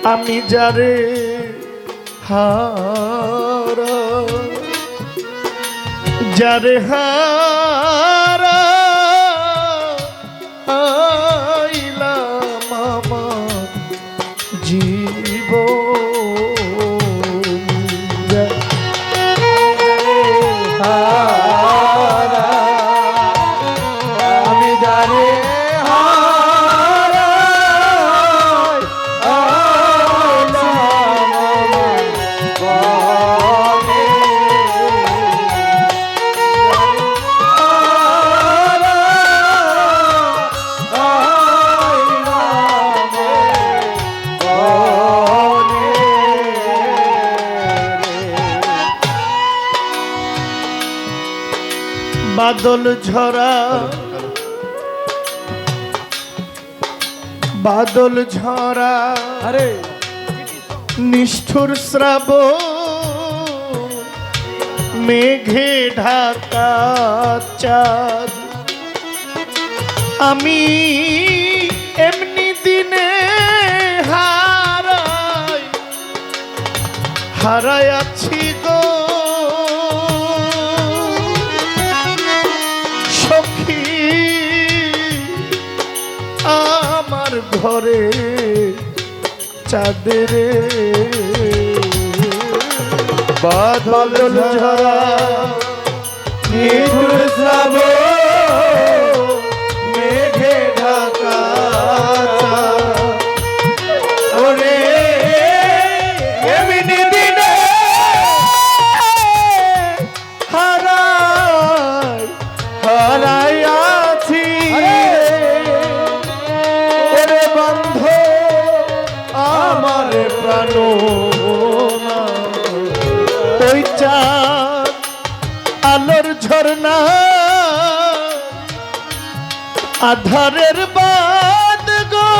আমি যারে হারা যারে হারা আইলাম আমার জীবন আমি যারে বাদল ঝরা বাদল ঝরা আরে নিষ্ঠুর শ্রাবণ মেঘে ঢাকা চাঁদ আমি এমনি দিনে হারাই আছি গো সখী আমার ঘরে চাঁদের বাদল ঝরা নিঠুর শ্রাবণ মেঘে ঢাকা ওরে এমনি দিনে হারাই আছি ওরে বন্ধ আমার প্রাণ ওই চাঁদ আলোর ঝরনা আধারের বাদ গো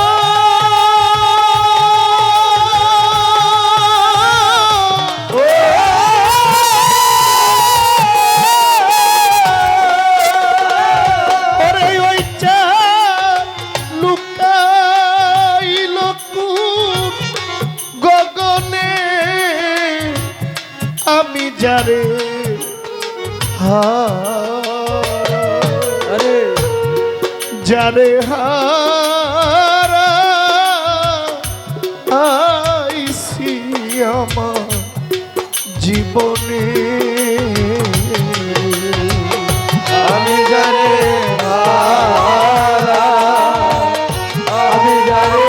ওরে ওই চাঁদ লুকাইল কোন গগনে আমি যারে আরে যারে হারা আইসি আমার জীবনে আমি যারে হারা আমি যারে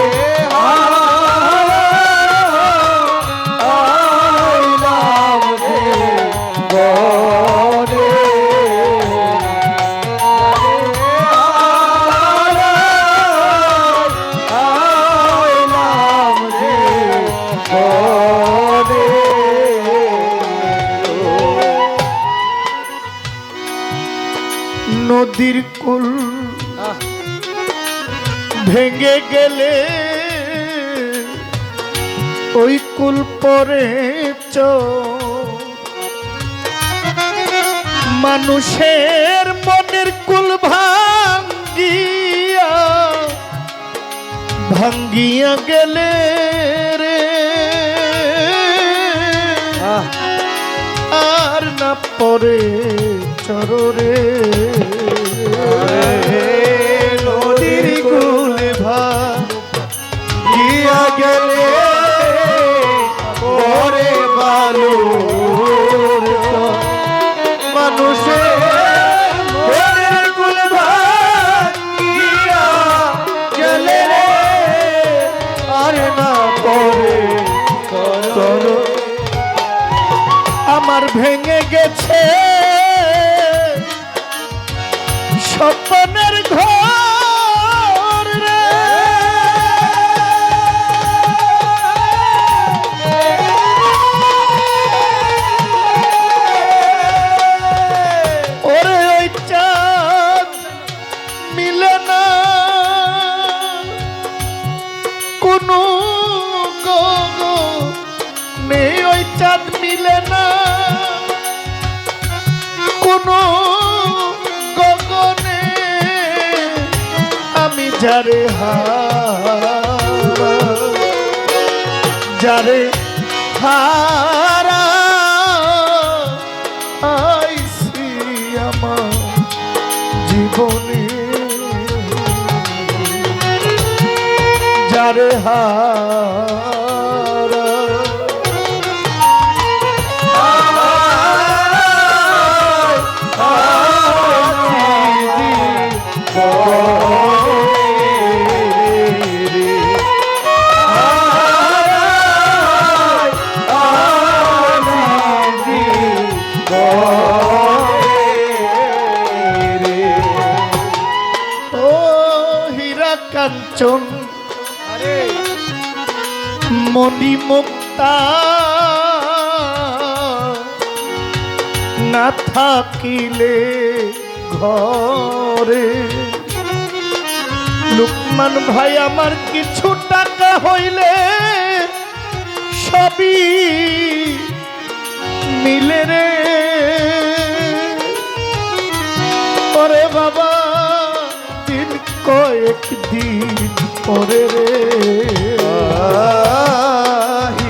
আইলাম জীবনে আইলাম জীবনে নদীর কুল ভেঙে গেলে ওই কুল পরে মানুষের মনের কুল ভাঙ্গিয়া গেলে রে আর না পরে চররে নদীর কুল ভাঙ্গিয়া গেলে পরে বালুর মানুষের মনের কুল ভাঙ্গিয়া গেলে রে আর না পরে চররে আমার ভেঙে গেছে স্বপ্নের ঘর রে ওরে ওই চাঁদ মিলে না কোনো নেই ওই চাঁদ মিলে না কোনো গগনে আমি যারে যারে হারা আইছি আমার জীবনে, যারে হারা ও হীরা কাঞ্চন মণি মুক্তা না থাকিলে ঘরে, লুকমান ভাই আমার কিছু টাকা হইলে সবই মিলে রে, ওরে বাবা দিন কয়েক দিন পরে রে,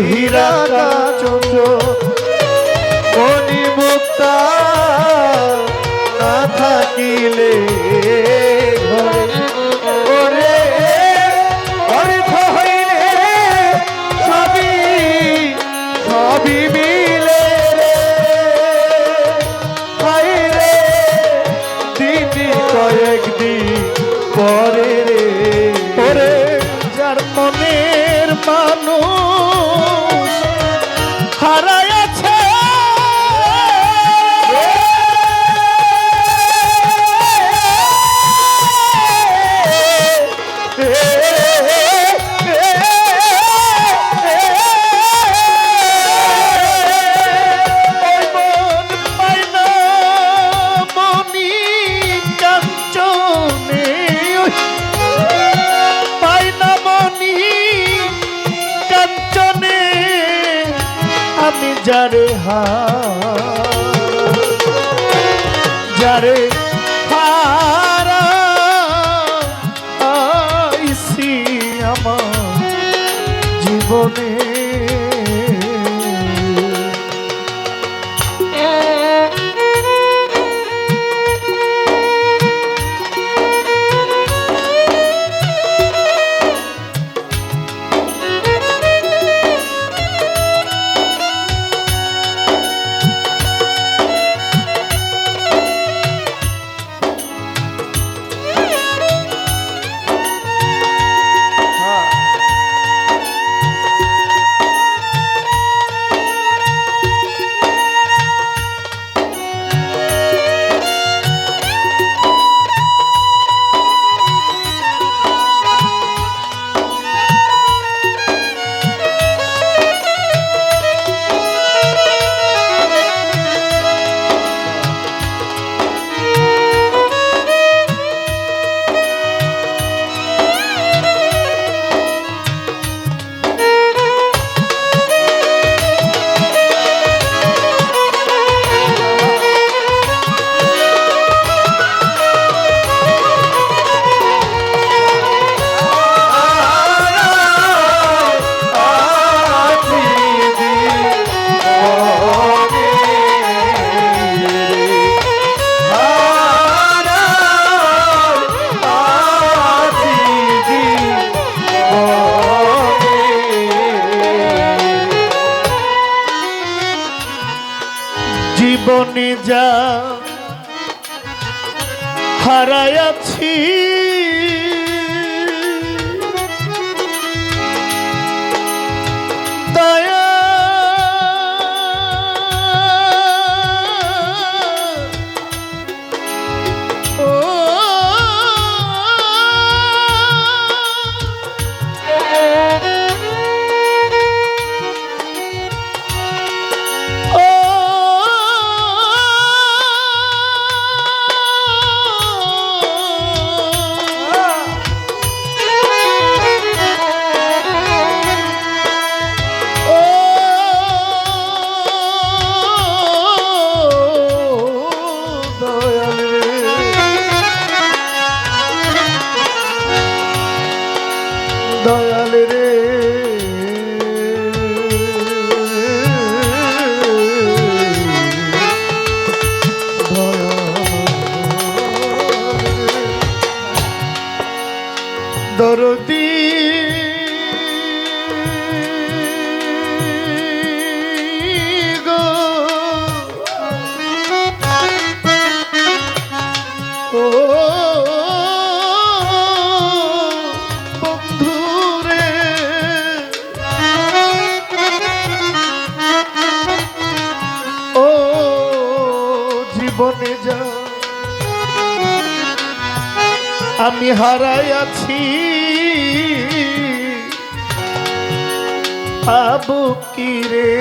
হীরা কাঞ্চন মণি মুক্তা না থাকিলে ঘরে, ওরে অর্থ হইলে সবই সবই মিলে রে, হাই রে দিন কয়েকদিন পরে রে, ওরে যার মনের মানুষ হারাইছে ওই মন পায় না মনি কাঞ্চনে, পায় না মনি কাঞ্চনে, আমি যারে যারে হারা আইছি আমার জীবনে, জীবনে যা হারাইছি দয়া ও হারাইয়াছি আবু কিরে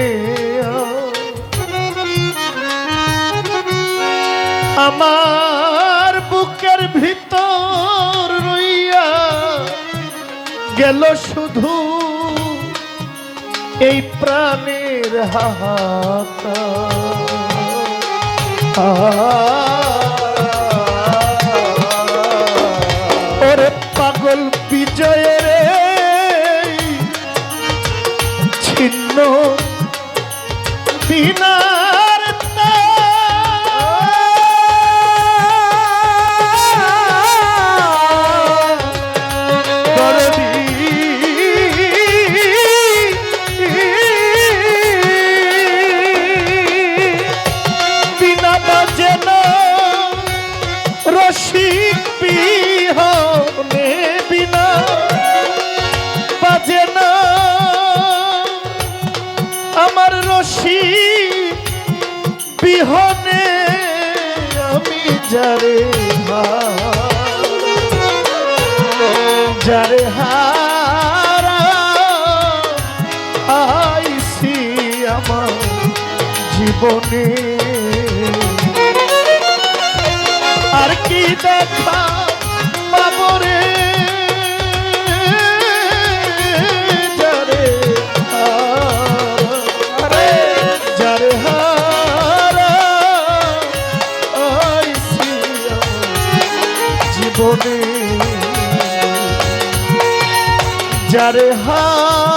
আমার বুকের ভিতর রইয়া গেল শুধু এই প্রাণের হাহাকার। ওরে পাগল বিজয়ের ছিন্ন বিনার বিনা বাজে না রসিক বিহনে বিনা বাজে না আমার রসিক বিহনে আমি যারে যারে হারা আইছি আমার জীবনে আর কি দেখা বাবরে যারে যারে হারা আইছি জীবনে যারে হারা